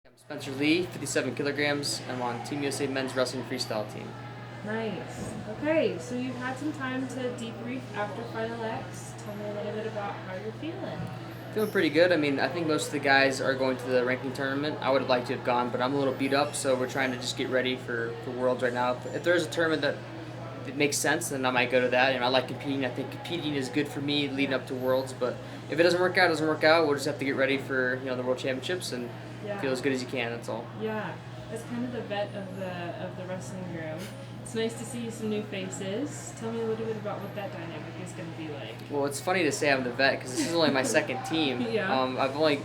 I'm Spencer Lee, 57 kilograms. I'm on Team USA Men's Wrestling Freestyle Team. Nice. Okay, so you've had some time to debrief after Final X. Tell me a little bit about how you're feeling. Feeling pretty good. I mean, I think most of the guys are going to the ranking tournament. I would have liked to have gone, but I'm a little beat up, so we're trying to just get ready for Worlds right now. If there's a tournament that it makes sense, then I might go to that. I like competing. I think competing is good for me leading Yeah. up to Worlds, but if it doesn't work out, it doesn't work out. We'll just have to get ready for the World Championships and Yeah. feel as good as you can. That's all. Yeah. As kind of the vet of the wrestling room, it's nice to see some new faces. Tell me a little bit about what that dynamic is going to be like. Well, it's funny to say I'm the vet because this is only my second team. Yeah. I've only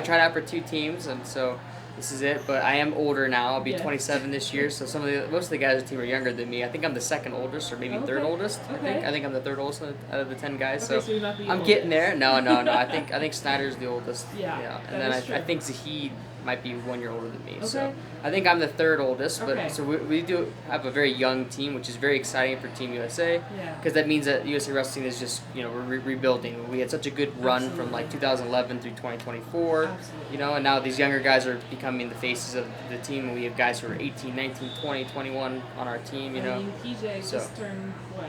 tried out for 2 teams, and so this is it. But I am older now. I'll be Yeah. 27 this year. So most of the guys on the team are younger than me. I think I'm the second oldest, or maybe Okay. third oldest. Okay. I think I'm the third oldest out of the 10 guys. Okay, So so you're not the I'm oldest. getting there. No, no, no. I think Snyder's the oldest. Yeah, And that then is true. I think Zahid might be 1 year older than me. Okay. So I think I'm the third oldest. Okay. But so we do have a very young team, which is very exciting for Team USA. Yeah. Because that means that USA Wrestling is just we're rebuilding. We had such a good run from like Absolutely. 2011 through 2024. Absolutely. And now these younger guys are becoming the faces of the team. And we have guys who are 18, 19, 20, 21 on our team. I mean, PJ So- just turned what?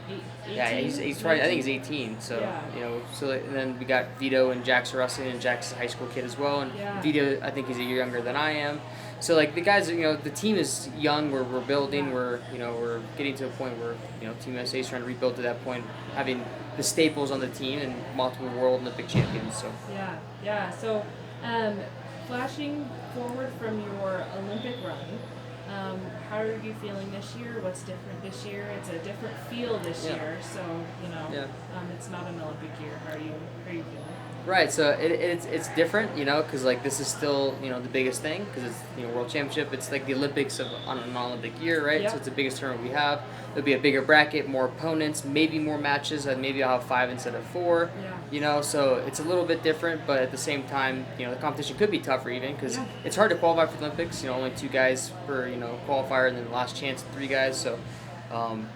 18? Yeah, he's probably, I think he's 18. So Yeah. and then we got Vito and Jax Wrestling, and Jax is a high school kid as well. And Yeah. Vito, I think he's a year younger than I am. So like the guys, the team is young. We're building. Yeah. We're getting to a point where Team USA is trying to rebuild to that point, having the staples on the team and multiple world and Olympic champions. So Yeah, yeah. So, flashing forward from your Olympic run, how are you feeling this year? What's different this year? It's a different feel this Yeah. year, so Yeah. it's not an Olympic year. How are you feeling? right, so it's different, because like this is still the biggest thing because it's World Championship. It's like the Olympics on an Olympic year, right? Yeah. So it's the biggest tournament we have. There'll be a bigger bracket, more opponents, maybe more matches, and maybe I'll have 5 instead of 4. So it's a little bit different, but at the same time, the competition could be tougher even because Yeah. it's hard to qualify for the Olympics. Only 2 guys per qualifier, and then the last chance 3 guys. So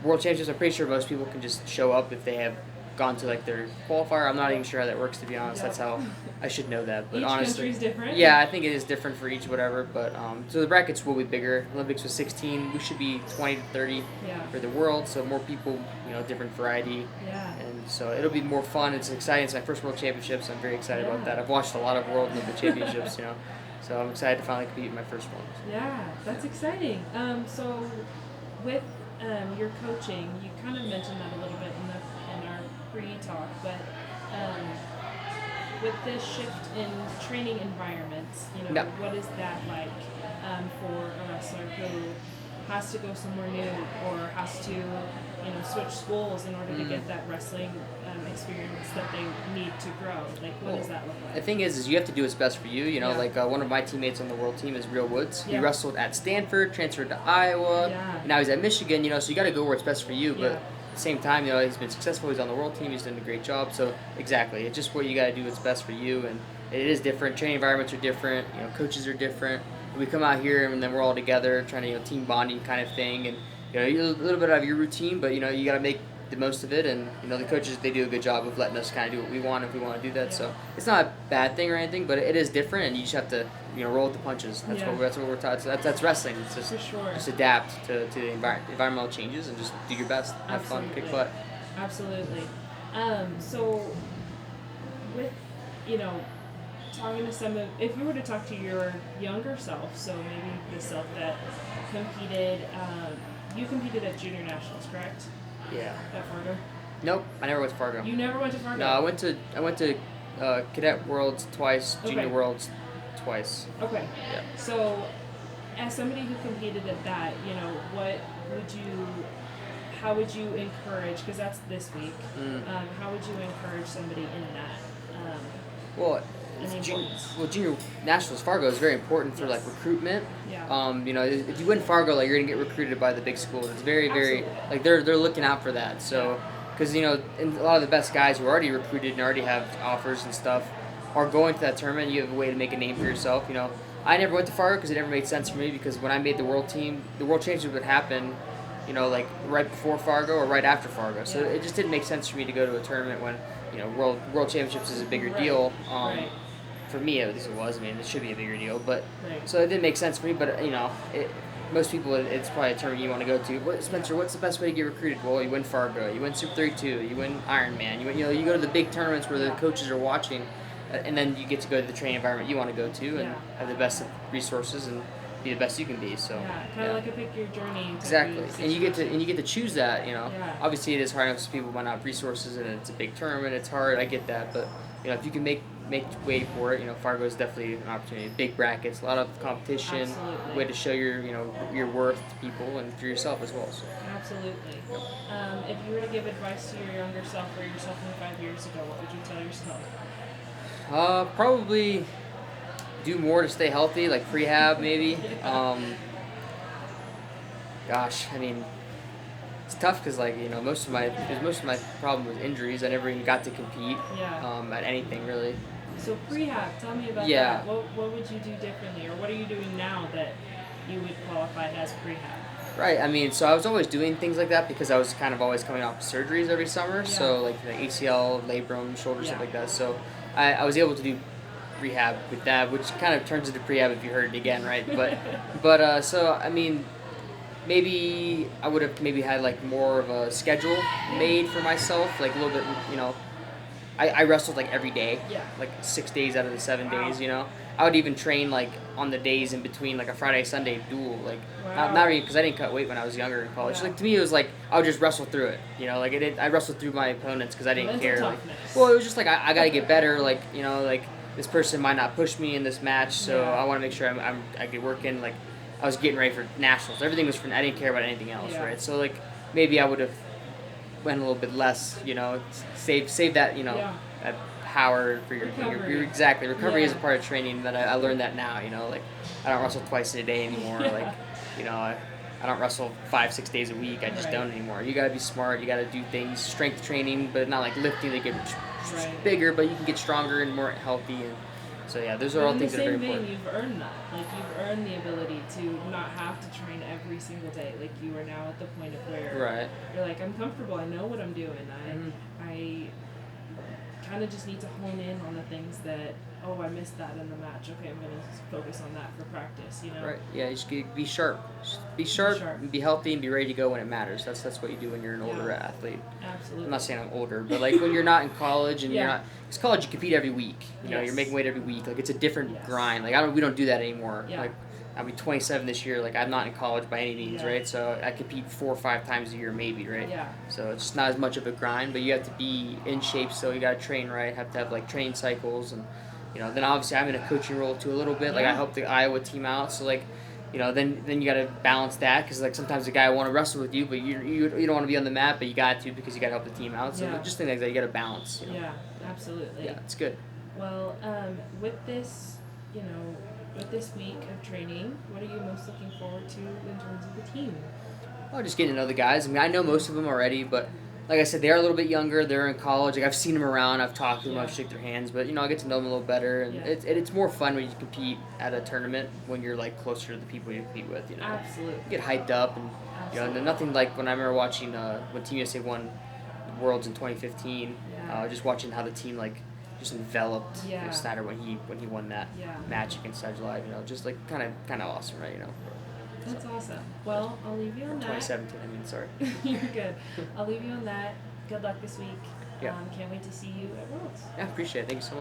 World Championships, I'm pretty sure most people can just show up if they have gone to like their qualifier. I'm not even sure how that works, to be honest. Yeah. That's how I should know that. But Each honestly, country's different. yeah, I think it is different for each whatever. But so the brackets will be bigger. Olympics was 16. We should be 20 to 30 Yeah. for the world. So more people, different variety. Yeah. And so it'll be more fun. It's exciting. It's my first World Championships. I'm very excited about that. I've watched a lot of World and Olympic Championships, so I'm excited to finally compete in my first one. Yeah, that's exciting. So, with your coaching, you kind of mentioned that a little bit in our pre-talk, but with this shift in training environments, Yeah. what is that like for a wrestler who has to go somewhere new or has to, switch schools in order to get that wrestling experience that they need to grow? Like, what does that look The like? thing is you have to do what's best for you. Yeah. Like one of my teammates on the world team is Real Woods. He Yeah. wrestled at Stanford, transferred to Iowa, Yeah. and now he's at Michigan. So you got to go where it's best for you. But Yeah. at the same time, he's been successful. He's on the world team. He's done a great job. So exactly, it's just what you got to do what's best for you. And it is different. Training environments are different. Coaches are different. We come out here and then we're all together trying to team bonding kind of thing. And you're a little bit out of your routine, but you got to make the most of it. And the coaches, they do a good job of letting us kind of do what we want if we want to do that. Yeah. So it's not a bad thing or anything, but it is different, and you just have to roll with the punches. That's Yeah. what we're taught. So that's wrestling. It's just For sure. just adapt to the environmental changes and just do your best. Have fun, kick Absolutely. butt. Absolutely. So, with talking to if you were to talk to your younger self, so maybe the self that competed, you competed at junior nationals, correct? Yeah. At Fargo. Nope. I never went to Fargo. You never went to Fargo. No, I went to Cadet Worlds twice, Junior Okay. Worlds twice. Okay. Yeah. So, as somebody who competed at that, what would you? How would you encourage? Because that's this week. How would you encourage somebody in that? Well, Any importance? Junior Nationals Fargo is very important for like Yes. recruitment. Yeah. If you win Fargo, like you're gonna get recruited by the big schools. It's very, very Absolutely. like they're looking out for that. So, because and a lot of the best guys who are already recruited and already have offers and stuff are going to that tournament. You have a way to make a name for yourself. I never went to Fargo because it never made sense for me. Because when I made the world team, the world championship would happen, like right before Fargo or right after Fargo. So Yeah. it just didn't make sense for me to go to a tournament when world championships is a bigger deal. Right. for me at least it was. I mean, it should be a bigger deal, but Right. so it didn't make sense for me. But most people, it's probably a tournament you want to go to. Spencer, what's the best way to get recruited? Well, you win Fargo, you win Super 32, you win Ironman, you go to the big tournaments where the Yeah. coaches are watching, and then you get to go to the training environment you want to go to and Yeah. have the best resources and be the best you can be. So Yeah, kind of like a pick your journey. Type exactly, of and you situation. get to choose that. Yeah. Obviously it is hard enough. People might not have resources, and it's a big tournament. It's hard. I get that, but if you can make way for it, Fargo is definitely an opportunity. Big brackets, a lot of competition, Absolutely. way to show your worth to people and for yourself as well. So Absolutely. If you were to give advice to your younger self or yourself from 5 years ago, what would you tell yourself? probably do more to stay healthy, like prehab maybe. Yeah. Gosh, I mean, it's tough because most of my problem was injuries. I never even got to compete Yeah. at anything really. So prehab, tell me about Yeah. that. What would you do differently, or what are you doing now that you would qualify as prehab? Right. I mean, so I was always doing things like that because I was kind of always coming off surgeries every summer. Yeah. So like the ACL, labrum, shoulder, stuff Yeah. like that. So I was able to do rehab with that, which kind of turns into prehab if you heard it again, right? But so I mean, maybe I would have maybe had like more of a schedule made for myself, like a little bit, I wrestled like every day, Yeah. like 6 days out of the 7 days. Wow. I would even train like on the days in between, like a Friday Sunday duel, like Wow. not really because I didn't cut weight when I was younger in college. Yeah. Like to me, it was like I would just wrestle through it, like I wrestled through my opponents because I didn't Mental care. Like, toughness. well, it was just like I got to get better. Like like this person might not push me in this match, so Yeah. I want to make sure I get work in. Like I was getting ready for nationals. Everything was for I didn't care about anything else, Yeah. right? So like maybe I would have went a little bit less, save that, Yeah. that power for your Recovery. exactly. Recovery is a Yeah. part of training that I learned that now, like I don't wrestle twice a day anymore. Yeah. Like, I don't wrestle 5-6 days a week. I just Right. don't anymore. You gotta be smart, you gotta do things, strength training, but not like lifting to get Right. bigger, but you can get stronger and more healthy, and so yeah, those are But all in the things that are very same vein, important. you've earned that. Like you've earned the ability to not have to train every single day. Like you are now at the point of where Right. you're like, I'm comfortable. I know what I'm doing. Mhm. I kind of just need to hone in on the things that, oh, I missed that in the match. Okay, I'm gonna focus on that for practice. Right. Yeah. You just be sharp. Just be sharp. sharp. And be healthy and be ready to go when it matters. That's what you do when you're an older Yeah. athlete. Absolutely. I'm not saying I'm older, but like when you're not in college and you're Yeah. not. Because college, you compete every week. You're Yes. making weight every week. Like it's a different Yes. grind. Like we don't do that anymore. Yeah. Like I'll be 27 this year. Like I'm not in college by any means, Yeah. right? So I compete 4 or 5 times a year, maybe, right? Yeah. So it's just not as much of a grind, but you have to be in shape. So you got to train right. Have to have like training cycles, and then obviously I'm in a coaching role too a little bit. Like I Yeah. help the Iowa team out. So like. Then you got to balance that because like sometimes the guy will want to wrestle with you, but you don't want to be on the mat, but you got to because you got to help the team out. So Yeah. just things like that, you got to balance. Yeah. Absolutely. Yeah, it's good. Well, with this, with this week of training, what are you most looking forward to in terms of the team? Oh, just getting to know the guys. I mean, I know most of them already, but like I said, they are a little bit younger. They're in college. Like I've seen them around. I've talked to them. Yeah. I've shook their hands. But I get to know them a little better, and Yeah. it's more fun when you compete at a tournament when you're like closer to the people you compete with. Absolutely. You get hyped up, and Absolutely. nothing like when I remember watching when Team USA won the Worlds in 2015. Yeah. Just watching how the team like just enveloped Yeah. Snyder when he won that Yeah. match against Sedge Live. Just like kind of awesome, right? That's awesome. Well, I'll leave you on that. 2017. I mean, sorry. You're good. I'll leave you on that. Good luck this week. Yeah. Can't wait to see you at Worlds. Yeah, appreciate it. Thank you so much.